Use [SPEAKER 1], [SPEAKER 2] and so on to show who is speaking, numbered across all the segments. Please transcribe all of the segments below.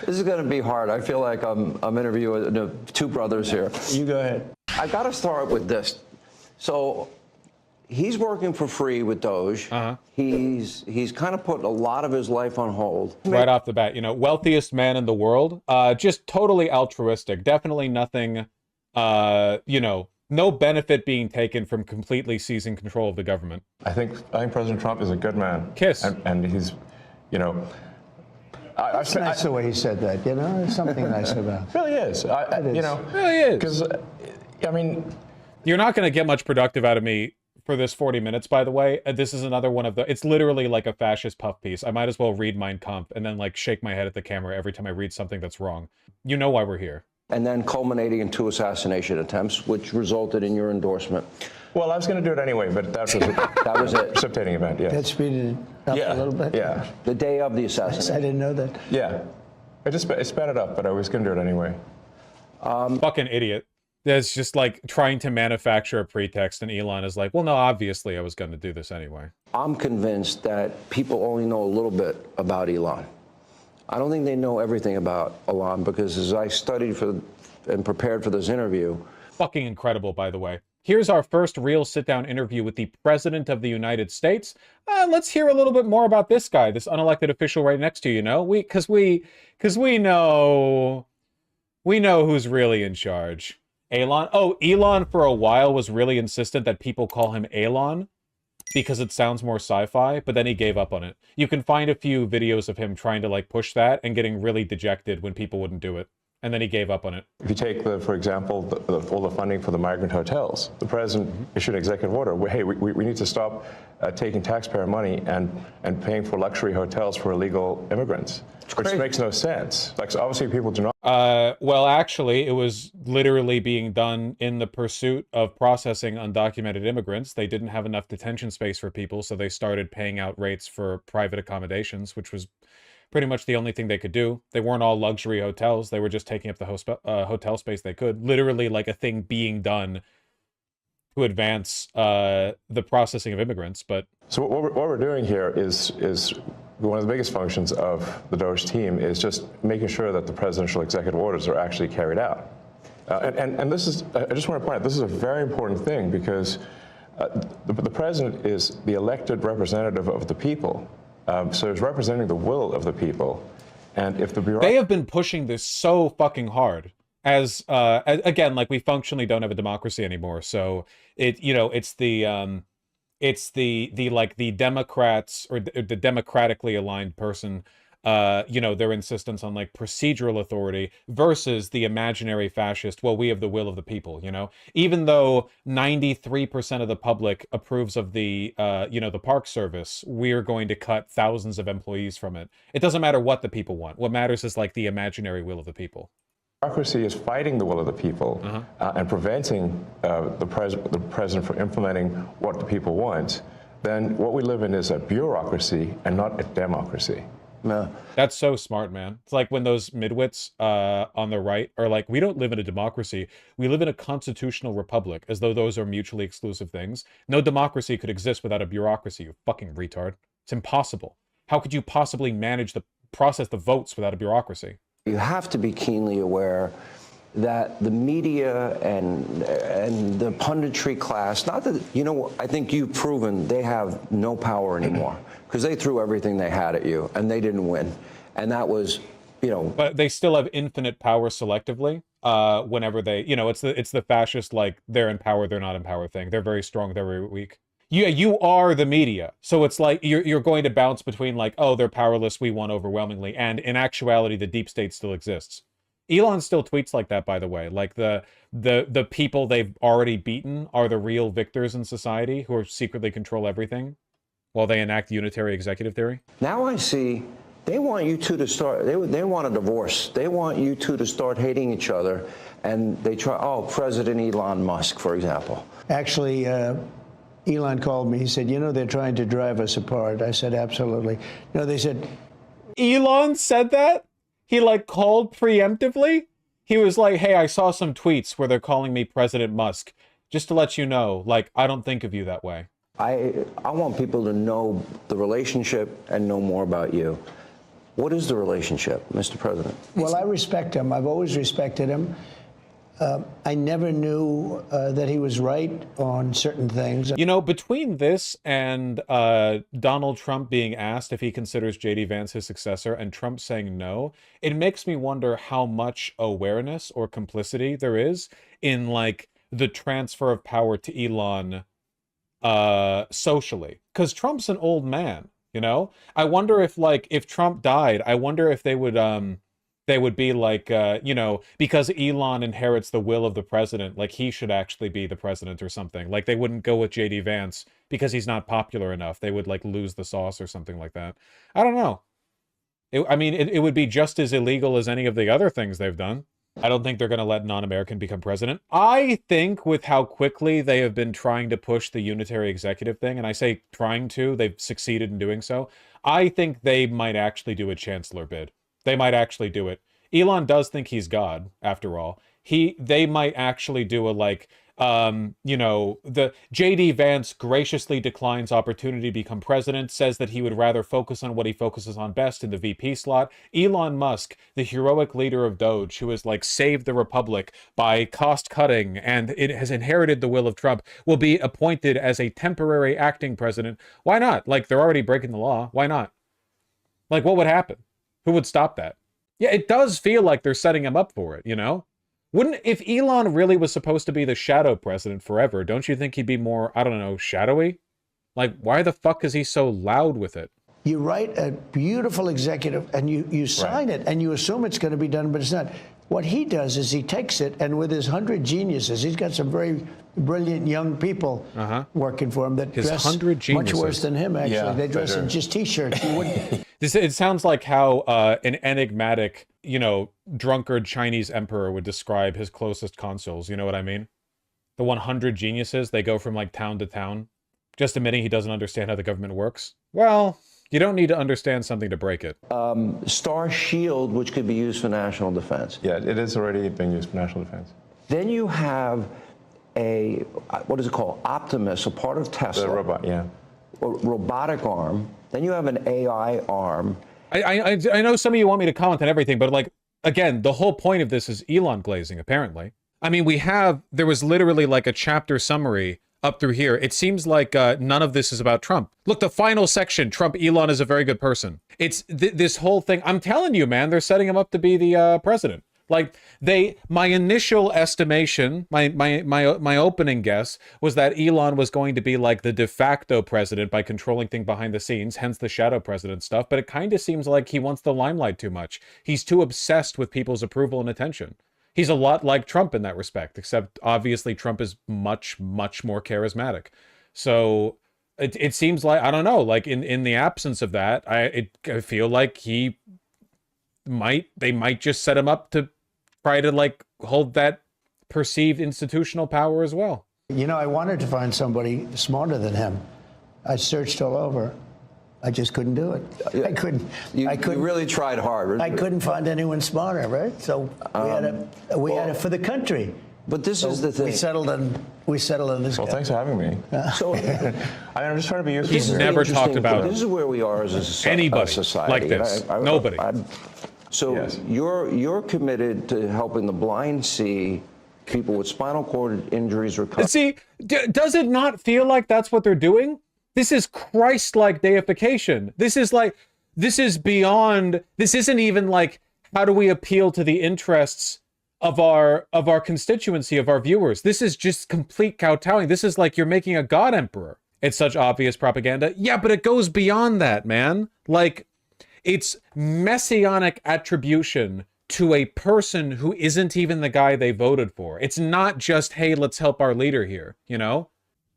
[SPEAKER 1] This is going to be hard. I feel like I'm interviewing two brothers here.
[SPEAKER 2] You go ahead.
[SPEAKER 1] I got to start with this. So he's working for free with Doge. He's kind of put a lot of his life on hold.
[SPEAKER 3] Right off the bat, you know, wealthiest man in the world, just totally altruistic. Definitely nothing, you know, no benefit being taken from completely seizing control of the government.
[SPEAKER 4] I think President Trump is a good man.
[SPEAKER 3] Kiss.
[SPEAKER 4] And he's, you know,
[SPEAKER 2] It's nice the way he said that, you know? There's something nice about it.
[SPEAKER 4] Really is. You know,
[SPEAKER 3] really is.
[SPEAKER 4] Because, I mean...
[SPEAKER 3] You're not going to get much productive out of me for this 40 minutes, by the way. This is another one of the... It's literally like a fascist puff piece. I might as well read Mein Kampf and then, like, shake my head at the camera every time I read something that's wrong. You know why we're here.
[SPEAKER 1] And then culminating in 2 assassination attempts, which resulted in your endorsement.
[SPEAKER 4] Well, I was going to do it anyway, but that was a precipitating event, yeah.
[SPEAKER 2] That speeded it up a little bit?
[SPEAKER 4] Yeah.
[SPEAKER 1] The day of the assassination.
[SPEAKER 2] I didn't know that.
[SPEAKER 4] Yeah. I sped it up, but I was going to do it anyway.
[SPEAKER 3] Fucking idiot. There's just like trying to manufacture a pretext, and Elon is like, well, no, obviously I was going to do this anyway.
[SPEAKER 1] I'm convinced that people only know a little bit about Elon. I don't think they know everything about Elon, because as I studied and prepared for this interview...
[SPEAKER 3] Fucking incredible, by the way. Here's our first real sit-down interview with the President of the United States. Let's hear a little bit more about this guy, this unelected official right next to you, you know? Because we know who's really in charge. Elon? Oh, Elon for a while was really insistent that people call him Elon because it sounds more sci-fi, but then he gave up on it. You can find a few videos of him trying to like push that and getting really dejected when people wouldn't do it. And then he gave up on it.
[SPEAKER 4] If you take, for example, all the funding for the migrant hotels, the president issued an executive order. Hey, we need to stop taking taxpayer money and paying for luxury hotels for illegal immigrants, which makes no sense. Like, so obviously people do not.
[SPEAKER 3] Well, actually, it was literally being done in the pursuit of processing undocumented immigrants. They didn't have enough detention space for people, so they started paying out rates for private accommodations, which was pretty much the only thing they could do. They weren't all luxury hotels. They were just taking up the hotel space they could. Literally like a thing being done to advance the processing of immigrants. But
[SPEAKER 4] so what we're doing here is one of the biggest functions of the Doge team is just making sure that the presidential executive orders are actually carried out. And this is, I just want to point out, this is a very important thing, because the president is the elected representative of the people. So it's representing the will of the people. And if the bureaucracy...
[SPEAKER 3] They have been pushing this so fucking hard. As again, like, we functionally don't have a democracy anymore. So it, you know, it's the like the Democrats or the democratically aligned person, you know, their insistence on like procedural authority versus the imaginary fascist, well, we have the will of the people, you know? Even though 93% of the public approves of the, you know, the Park Service, we're going to cut thousands of employees from it. It doesn't matter what the people want. What matters is like the imaginary will of the people.
[SPEAKER 4] Bureaucracy is fighting the will of the people and preventing the president from implementing what the people want. Then what we live in is a bureaucracy and not a democracy.
[SPEAKER 1] No.
[SPEAKER 3] That's so smart, man. It's like when those midwits on the right are like, we don't live in a democracy. We live in a constitutional republic, as though those are mutually exclusive things. No democracy could exist without a bureaucracy, you fucking retard. It's impossible. How could you possibly manage the process the votes without a bureaucracy?
[SPEAKER 1] You have to be keenly aware that the media and the punditry class, not that, you know, I think you've proven they have no power anymore, because they threw everything they had at you and they didn't win. And that was, you know. But
[SPEAKER 3] they still have infinite power selectively whenever they, you know, it's the fascist, like, they're in power, they're not in power thing. They're very strong, they're very weak. You are the media. So it's like you're going to bounce between like, oh, they're powerless, we won overwhelmingly. And in actuality, the deep state still exists. Elon still tweets like that, by the way. Like the people they've already beaten are the real victors in society who are secretly control everything while they enact unitary executive theory.
[SPEAKER 1] Now I see they want you two to start, they want a divorce. They want you two to start hating each other. And they try, oh, President Elon Musk, for example.
[SPEAKER 2] Actually, Elon called me. He said, you know, they're trying to drive us apart. I said, absolutely. No, they said...
[SPEAKER 3] Elon said that? He, like, called preemptively? He was like, hey, I saw some tweets where they're calling me President Musk. Just to let you know, like, I don't think of you that way.
[SPEAKER 1] I want people to know the relationship and know more about you. What is the relationship, Mr. President?
[SPEAKER 2] Well, I respect him. I've always respected him. I never knew that he was right on certain things.
[SPEAKER 3] You know, between this and Donald Trump being asked if he considers J.D. Vance his successor and Trump saying no, it makes me wonder how much awareness or complicity there is in, like, the transfer of power to Elon socially. Because Trump's an old man, you know? I wonder if, like, if Trump died, I wonder if they would be like, you know, because Elon inherits the will of the president, like he should actually be the president or something. Like they wouldn't go with J.D. Vance because he's not popular enough. They would like lose the sauce or something like that. I don't know. I mean, it would be just as illegal as any of the other things they've done. I don't think they're going to let non-American become president. I think with how quickly they have been trying to push the unitary executive thing, and I say trying to, they've succeeded in doing so, I think they might actually do a chancellor bid. They might actually do it. Elon does think he's God, after all. They might actually do a, like, you know, the J.D. Vance graciously declines opportunity to become president, says that he would rather focus on what he focuses on best in the VP slot. Elon Musk, the heroic leader of Doge, who has, like, saved the republic by cost-cutting and it has inherited the will of Trump, will be appointed as a temporary acting president. Why not? Like, they're already breaking the law. Why not? Like, what would happen? Who would stop that? Yeah, it does feel like they're setting him up for it, you know? Wouldn't, if Elon really was supposed to be the shadow president forever, don't you think he'd be more, I don't know, shadowy? Like, why the fuck is he so loud with it?
[SPEAKER 2] You write a beautiful executive and you sign it and you assume it's going to be done, but it's not. What he does is he takes it and with his 100 geniuses, he's got some very brilliant young people working for him that dress much worse than him, actually.
[SPEAKER 4] Yeah,
[SPEAKER 2] they dress in just T-shirts. You wouldn't...
[SPEAKER 3] It sounds like how an enigmatic, you know, drunkard Chinese emperor would describe his closest consuls. You know what I mean? The 100 geniuses, they go from like town to town, just admitting he doesn't understand how the government works. Well, you don't need to understand something to break it.
[SPEAKER 1] Star Shield, which could be used for national defense.
[SPEAKER 4] Yeah, it is already being used for national defense.
[SPEAKER 1] Then you have a, what is it called? Optimus, a part of Tesla.
[SPEAKER 4] The robot, yeah.
[SPEAKER 1] A robotic arm. Then you have an AI arm.
[SPEAKER 3] I know some of you want me to comment on everything, but like, again, the whole point of this is Elon glazing, apparently. I mean, there was literally like a chapter summary up through here. It seems like none of this is about Trump. Look, the final section, Trump, Elon is a very good person. It's this whole thing. I'm telling you, man, they're setting him up to be the president. Like my initial estimation, my opening guess was that Elon was going to be like the de facto president by controlling things behind the scenes, hence the shadow president stuff. But it kind of seems like he wants the limelight too much. He's too obsessed with people's approval and attention. He's a lot like Trump in that respect, except obviously Trump is much, much more charismatic. So it seems like, I don't know, like in the absence of that, I feel like they might just set him up to try to like hold that perceived institutional power as well.
[SPEAKER 2] You know, I wanted to find somebody smarter than him. I searched all over. I just couldn't do it. I couldn't. You
[SPEAKER 1] really tried hard.
[SPEAKER 2] I couldn't find anyone smarter, right? So we had it for the country.
[SPEAKER 1] But this is the thing.
[SPEAKER 2] We settled on this.
[SPEAKER 4] Well,
[SPEAKER 2] guy.
[SPEAKER 4] thanks for having me.
[SPEAKER 1] So
[SPEAKER 4] I'm just trying to be useful.
[SPEAKER 3] He's never talked about
[SPEAKER 1] this is where we are as a society.
[SPEAKER 3] Like this. Nobody.
[SPEAKER 1] So
[SPEAKER 4] yes.
[SPEAKER 1] You're committed to helping the blind see, people with spinal cord injuries recover.
[SPEAKER 3] See, does it not feel like that's what they're doing? This is Christ-like deification. This is beyond, this isn't even like, how do we appeal to the interests of our constituency, of our viewers? This is just complete kowtowing. This is like you're making a god emperor. It's such obvious propaganda. Yeah, but it goes beyond that, man. Like, it's messianic attribution to a person who isn't even the guy they voted for. It's not just, hey, let's help our leader here, you know?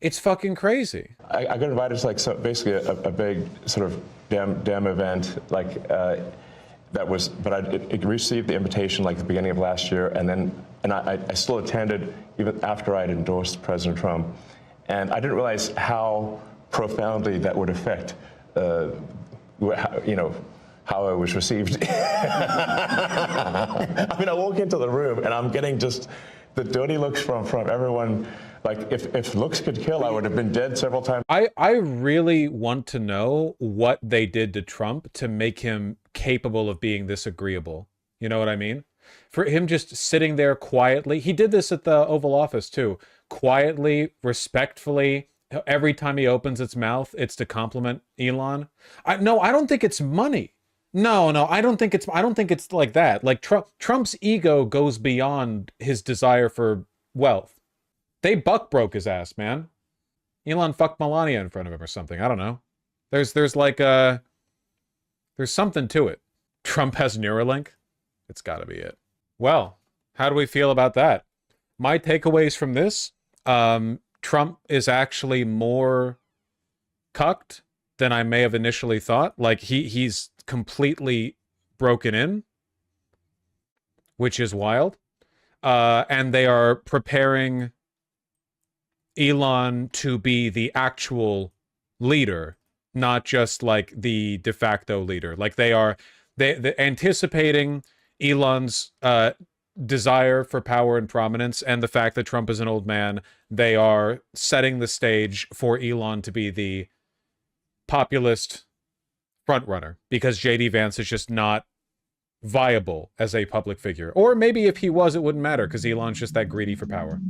[SPEAKER 3] It's fucking crazy.
[SPEAKER 4] I got invited to like basically a big sort of damn event, like that was, but it received the invitation like the beginning of last year, and I still attended even after I had endorsed President Trump, and I didn't realize how profoundly that would affect, you know, how I was received. I mean, I walk into the room and I'm getting just the dirty looks from everyone Like, if looks could kill, I would have been dead several times.
[SPEAKER 3] I really want to know what they did to Trump to make him capable of being this agreeable. You know what I mean? For him just sitting there quietly. He did this at the Oval Office too. Quietly, respectfully. Every time he opens its mouth, it's to compliment Elon. No, I don't think it's money. No, I don't think it's like that. Like Trump's ego goes beyond his desire for wealth. They buck broke his ass, man. Elon fucked Melania in front of him or something. I don't know. There's something to it. Trump has Neuralink. It's got to be it. Well, how do we feel about that? My takeaways from this, Trump is actually more cucked than I may have initially thought. Like, he's completely broken in, which is wild. And they are preparing Elon to be the actual leader, not just like the de facto leader. Like they're anticipating Elon's desire for power and prominence and the fact that Trump is an old man. They are setting the stage for Elon to be the populist frontrunner because J.D. Vance is just not viable as a public figure. Or maybe if he was, it wouldn't matter because Elon's just that greedy for power.